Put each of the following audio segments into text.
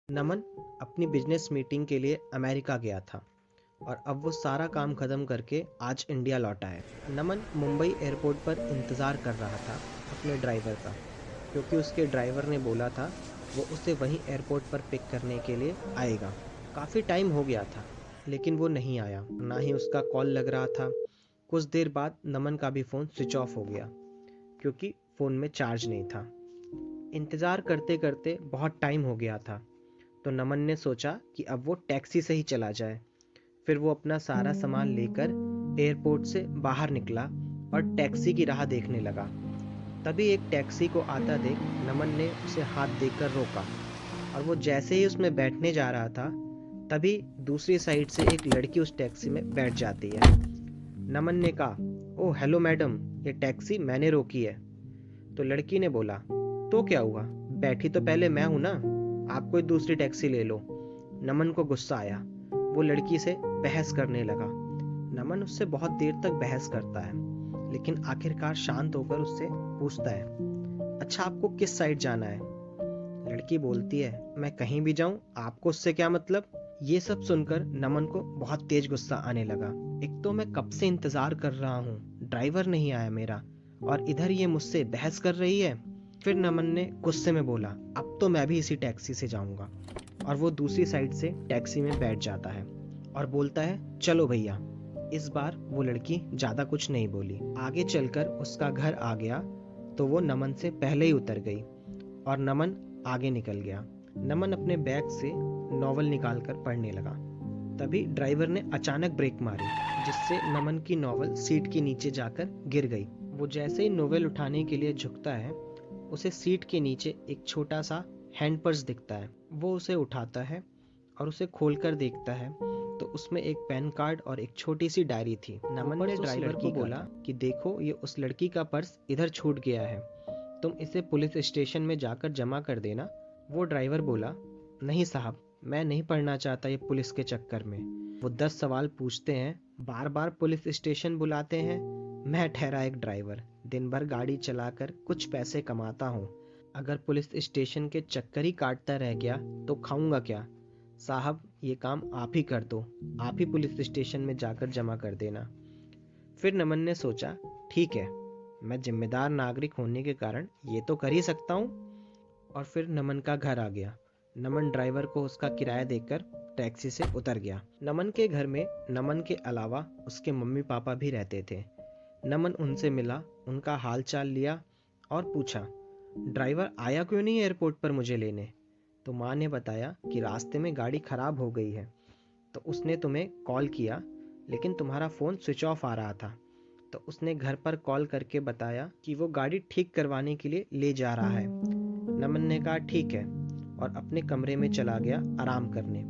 नमन अपनी business meeting के लिए अमेरिका गया था और अब वो सारा काम खत्म करके आज इंडिया लौटा है। नमन मुंबई एयरपोर्ट पर इंतज़ार कर रहा था अपने ड्राइवर का, क्योंकि उसके ड्राइवर ने बोला था वो उसे वहीं एयरपोर्ट पर पिक करने के लिए आएगा। काफ़ी टाइम हो गया था लेकिन वो नहीं आया, ना ही उसका कॉल लग रहा था। कुछ देर बाद नमन का भी फ़ोन स्विच ऑफ हो गया क्योंकि फ़ोन में चार्ज नहीं था। इंतज़ार करते करते बहुत टाइम हो गया था, तो नमन ने सोचा कि अब वो टैक्सी से ही चला जाए। फिर वो अपना सारा सामान लेकर एयरपोर्ट से बाहर निकला और टैक्सी की राह देखने लगा। तभी एक टैक्सी को आता देख नमन ने उसे हाथ देकर रोका और वो जैसे ही उसमें बैठने जा रहा था, तभी दूसरी साइड से एक लड़की उस टैक्सी में बैठ जाती है। नमन ने कहा, ओह हेलो मैडम, ये टैक्सी मैंने रोकी है। तो लड़की ने बोला, तो क्या हुआ, बैठी तो पहले मैं हूं ना, आप कोई दूसरी टैक्सी ले लो। नमन को गुस्सा आया, वो लड़की से बहस करने लगा। नमन उससे बहुत देर तक बहस करता है, लेकिन आखिरकार शांत होकर उससे पूछता है, अच्छा आपको किस साइड जाना है। लड़की बोलती है, मैं कहीं भी जाऊं, आपको उससे क्या मतलब। ये सब सुनकर नमन को बहुत तेज गुस्सा आने लगा। एक तो मैं कब से इंतजार कर रहा हूँ, ड्राइवर नहीं आया मेरा, और इधर ये मुझसे बहस कर रही है। फिर नमन ने गुस्से में बोला, अब तो मैं भी इसी टैक्सी से जाऊंगा। और वो दूसरी साइड से टैक्सी में बैठ जाता है और बोलता है, चलो भैया। इस बार वो लड़की ज्यादा कुछ नहीं बोली। आगे चलकर उसका घर आ गया तो वो नमन से पहले ही उतर गई और नमन आगे निकल गया। नमन अपने बैग से नॉवल निकालकर पढ़ने लगा। तभी ड्राइवर ने अचानक ब्रेक मारी, जिससे नमन की नॉवल सीट के नीचे जाकर गिर गई। वो जैसे ही नॉवल उठाने के लिए झुकता है, उसे सीट के नीचे एक छोटा सा हैंड पर्स दिखता है। वो उसे उठाता है और उसे खोलकर देखता है तो उसमें एक पैन कार्ड और एक छोटी सी डायरी थी। नमन ने ड्राइवर को बोला कि देखो, ये उस लड़की का पर्स इधर छूट गया है, तुम इसे पुलिस स्टेशन में जाकर जमा कर देना। वो ड्राइवर बोला, नहीं साहब, मैं नहीं पढ़ना चाहता ये पुलिस के चक्कर में। वो 10 सवाल पूछते हैं, बार बार पुलिस स्टेशन बुलाते हैं। मैं ठहरा एक ड्राइवर, दिन भर गाड़ी चलाकर कुछ पैसे कमाता हूँ, अगर पुलिस स्टेशन के चक्कर ही काटता रह गया तो खाऊंगा क्या। साहब, ये काम आप ही कर दो, आप ही पुलिस स्टेशन में जाकर जमा कर देना। फिर नमन ने सोचा, ठीक है, मैं जिम्मेदार नागरिक होने के कारण ये तो कर ही सकता हूँ। और फिर नमन का घर आ गया। नमन ड्राइवर को उसका किराया देकर टैक्सी से उतर गया। नमन के घर में नमन के अलावा उसके मम्मी पापा भी रहते थे। नमन उनसे मिला, उनका हाल चाल लिया और पूछा, ड्राइवर आया क्यों नहीं एयरपोर्ट पर मुझे लेने। तो माँ ने बताया कि रास्ते में गाड़ी खराब हो गई है, तो उसने तुम्हें कॉल किया, लेकिन तुम्हारा फ़ोन स्विच ऑफ आ रहा था। तो उसने घर पर कॉल करके बताया कि वो गाड़ी ठीक करवाने के लिए ले जा रहा है। नमन ने कहा ठीक है और अपने कमरे में चला गया आराम करने।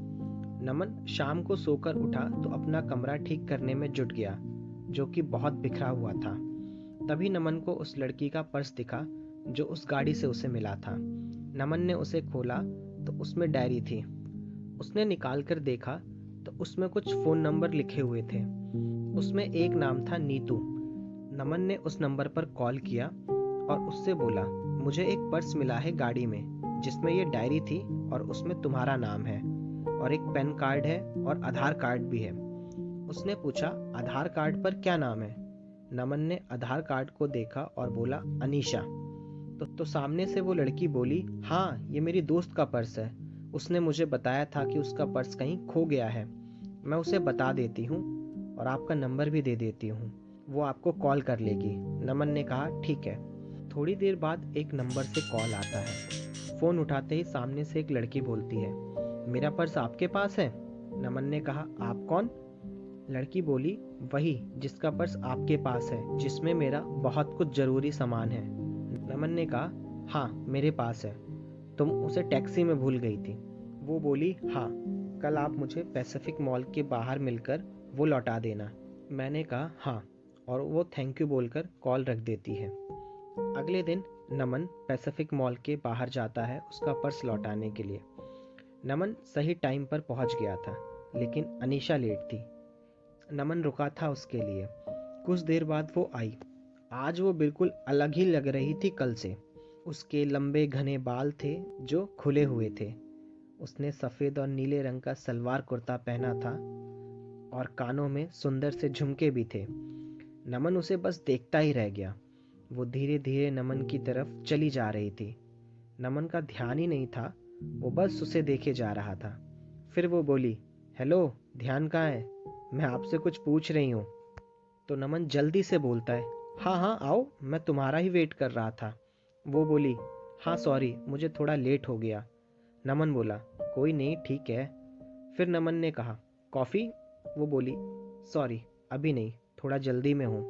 नमन शाम को सोकर उठा तो अपना कमरा ठीक करने में जुट गया, जो कि बहुत बिखरा हुआ था। तभी नमन को उस लड़की का पर्स दिखा जो उस गाड़ी से उसे मिला था। नमन ने उसे खोला तो उसमें डायरी थी। उसने निकाल कर देखा तो उसमें कुछ फ़ोन नंबर लिखे हुए थे। उसमें एक नाम था नीतू। नमन ने उस नंबर पर कॉल किया और उससे बोला, मुझे एक पर्स मिला है गाड़ी में, जिसमें ये डायरी थी और उसमें तुम्हारा नाम है और एक पैन कार्ड है और आधार कार्ड भी है। उसने पूछा, आधार कार्ड पर क्या नाम है। नमन ने आधार कार्ड को देखा और बोला, अनीशा। तो सामने से वो लड़की बोली, हाँ, ये मेरी दोस्त का पर्स है, उसने मुझे बताया था कि उसका पर्स कहीं खो गया है। मैं उसे बता देती हूँ और आपका नंबर भी दे देती हूँ, वो आपको कॉल कर लेगी। नमन ने कहा, ठीक है। थोड़ी देर बाद एक नंबर से कॉल आता है। फ़ोन उठाते ही सामने से एक लड़की बोलती है, मेरा पर्स आपके पास है। नमन ने कहा, आप कौन। लड़की बोली, वही जिसका पर्स आपके पास है, जिसमें मेरा बहुत कुछ ज़रूरी सामान है। नमन ने कहा, हाँ मेरे पास है, तुम उसे टैक्सी में भूल गई थी। वो बोली, हाँ, कल आप मुझे पैसिफिक मॉल के बाहर मिलकर वो लौटा देना। मैंने कहा, हाँ, और वो थैंक यू बोलकर कॉल रख देती है। अगले दिन नमन पैसिफिक मॉल के बाहर जाता है उसका पर्स लौटाने के लिए। नमन सही टाइम पर पहुंच गया था, लेकिन अनीशा लेट थी। नमन रुका था उसके लिए। कुछ देर बाद वो आई। आज वो बिल्कुल अलग ही लग रही थी कल से। उसके लंबे घने बाल थे जो खुले हुए थे। उसने सफ़ेद और नीले रंग का सलवार कुर्ता पहना था और कानों में सुंदर से झुमके भी थे। नमन उसे बस देखता ही रह गया। वो धीरे धीरे नमन की तरफ चली जा रही थी। नमन का ध्यान ही नहीं था, वो बस उसे देखे जा रहा था। फिर वो बोली, हेलो, ध्यान कहाँ है? मैं आपसे कुछ पूछ रही हूँ। तो नमन जल्दी से बोलता है, हाँ हाँ आओ, मैं तुम्हारा ही वेट कर रहा था। वो बोली, हाँ सॉरी, मुझे थोड़ा लेट हो गया। नमन बोला, कोई नहीं, ठीक है। फिर नमन ने कहा, कॉफ़ी? वो बोली, सॉरी अभी नहीं, थोड़ा जल्दी में हूँ।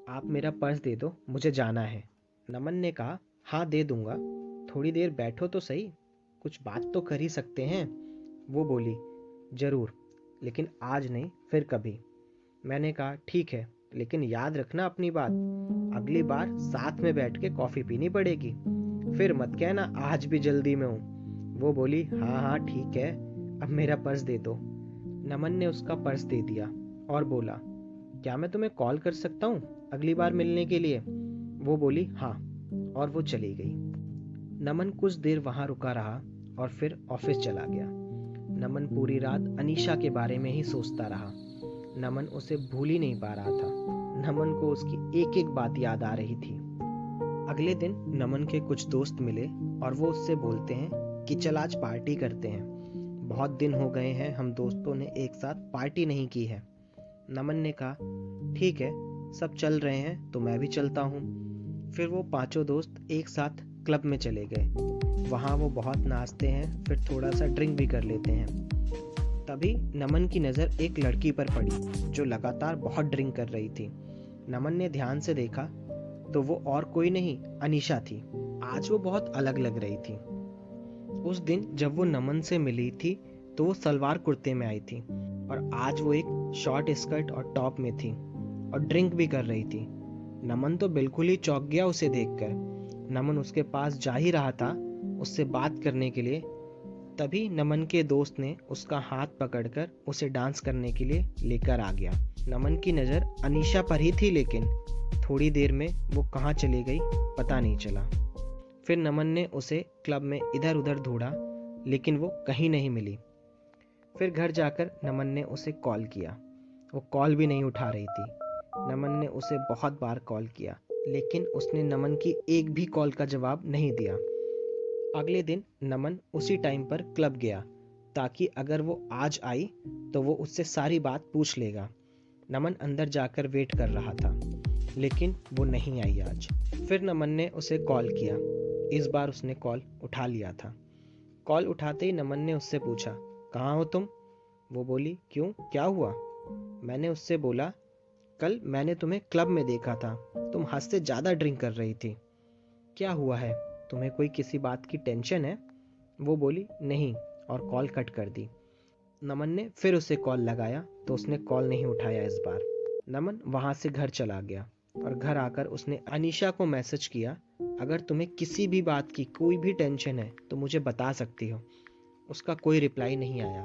आप मेरा पर्स दे दो, मुझे जाना है। नमन ने कहा, हाँ दे दूंगा, थोड़ी देर बैठो तो सही, कुछ बात तो कर ही सकते हैं। वो बोली, ज़रूर, लेकिन आज नहीं, फिर कभी। मैंने कहा, ठीक है, लेकिन याद रखना अपनी बात, अगली बार साथ में बैठ के कॉफ़ी पीनी पड़ेगी। फिर मत कहना आज भी जल्दी में हूँ। वो बोली, हाँ हाँ ठीक है, अब मेरा पर्स दे दो। नमन ने उसका पर्स दे दिया और बोला, क्या मैं तुम्हें कॉल कर सकता हूँ अगली बार मिलने के लिए? वो बोली, हाँ, और वो चली गई। नमन कुछ देर वहाँ रुका रहा और फिर ऑफिस चला गया। नमन पूरी रात अनीशा के बारे में ही सोचता रहा। नमन उसे भूल ही नहीं पा रहा था। नमन को उसकी एक एक बात याद आ रही थी। अगले दिन नमन के कुछ दोस्त मिले और वो उससे बोलते हैं कि चल आज पार्टी करते हैं, बहुत दिन हो गए हैं हम दोस्तों ने एक साथ पार्टी नहीं की है। नमन ने कहा, ठीक है, सब चल रहे हैं तो मैं भी चलता हूँ। फिर वो पांचों दोस्त एक साथ क्लब में चले गए। वहाँ वो बहुत नाचते हैं, फिर थोड़ा सा ड्रिंक भी कर लेते हैं। तभी नमन की नज़र एक लड़की पर पड़ी जो लगातार बहुत ड्रिंक कर रही थी। नमन ने ध्यान से देखा तो वो और कोई नहीं, अनीशा थी। आज वो बहुत अलग लग रही थी। उस दिन जब वो नमन से मिली थी तो वो सलवार कुर्ते में आई थी और आज वो एक शॉर्ट स्कर्ट और टॉप में थी और ड्रिंक भी कर रही थी। नमन तो बिल्कुल ही चौंक गया उसे देखकर। नमन उसके पास जा ही रहा था उससे बात करने के लिए, तभी नमन के दोस्त ने उसका हाथ पकड़कर उसे डांस करने के लिए लेकर आ गया। नमन की नज़र अनीशा पर ही थी, लेकिन थोड़ी देर में वो कहाँ चली गई पता नहीं चला। फिर नमन ने उसे क्लब में इधर उधर ढूंढा, लेकिन वो कहीं नहीं मिली। फिर घर जाकर नमन ने उसे कॉल किया, वो कॉल भी नहीं उठा रही थी। नमन ने उसे बहुत बार कॉल किया, लेकिन उसने नमन की एक भी कॉल का जवाब नहीं दिया। अगले दिन नमन उसी टाइम पर क्लब गया ताकि अगर वो आज आई तो वो उससे सारी बात पूछ लेगा। नमन अंदर जाकर वेट कर रहा था, लेकिन वो नहीं आई आज। फिर नमन ने उसे कॉल किया। इस बार उसने कॉल उठा लिया था। कॉल उठाते ही नमन ने उससे पूछा, कहाँ हो तुम? वो बोली, क्यों, क्या हुआ? मैंने उससे बोला, कल मैंने तुम्हें क्लब में देखा था, तुम हद से ज़्यादा ड्रिंक कर रही थी। क्या हुआ है, तुम्हें कोई किसी बात की टेंशन है? वो बोली, नहीं, और कॉल कट कर दी। नमन ने फिर उसे कॉल लगाया तो उसने कॉल नहीं उठाया। इस बार नमन वहाँ से घर चला गया और घर आकर उसने अनीशा को मैसेज किया, अगर तुम्हें किसी भी बात की कोई भी टेंशन है तो मुझे बता सकती हो। उसका कोई रिप्लाई नहीं आया।